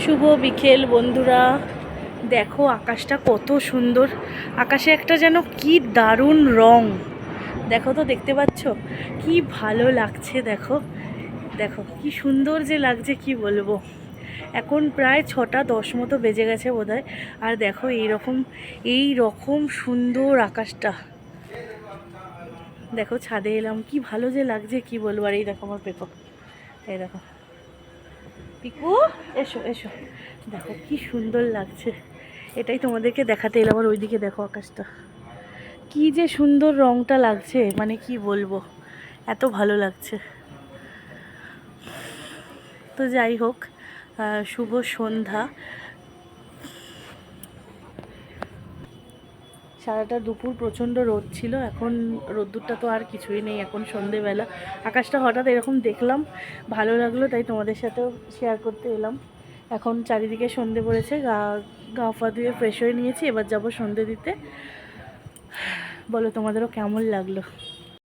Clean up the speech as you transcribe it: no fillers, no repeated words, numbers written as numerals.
শুভ বিকেল বন্ধুরা। দেখো আকাশটা কত সুন্দর। আকাশে একটা যেন কি দারুণ রং। দেখো তো, দেখতে পাচ্ছ কি ভালো লাগছে। দেখো দেখো কি সুন্দর যে লাগছে, কি বলবো। এখন প্রায় 6টা 10 মতো বেজে গেছে বোধহয়। আর দেখো এই রকম সুন্দর আকাশটা। দেখো ছাদে এলাম, কি ভালো যে লাগছে, কি বলবো। আর এই দেখো আমার পেকো, এই দেখো পিকু, এসো এসো। দেখো কি সুন্দর লাগছে, এটাই তোমাদেরকে দেখাতে এলাম। আর ওইদিকে দেখো আকাশটা কি যে সুন্দর, রংটা লাগছে, মানে কি বলবো, এত ভালো লাগছে। তো যাই হোক, শুভ সন্ধ্যা। সারাটা দুপুর প্রচণ্ড রোদ ছিল, এখন রোদ্দুরটা তো আর কিছুই নেই। এখন সন্ধেবেলা আকাশটা হঠাৎ এরকম দেখলাম, ভালো লাগলো, তাই তোমাদের সাথেও শেয়ার করতে এলাম। এখন চারিদিকে সন্ধে পড়েছে, গা ফা ধুয়ে ফ্রেশ হয়ে নিয়েছি, এবার যাবো সন্ধে দিতে। বলো তোমাদেরও কেমন লাগলো।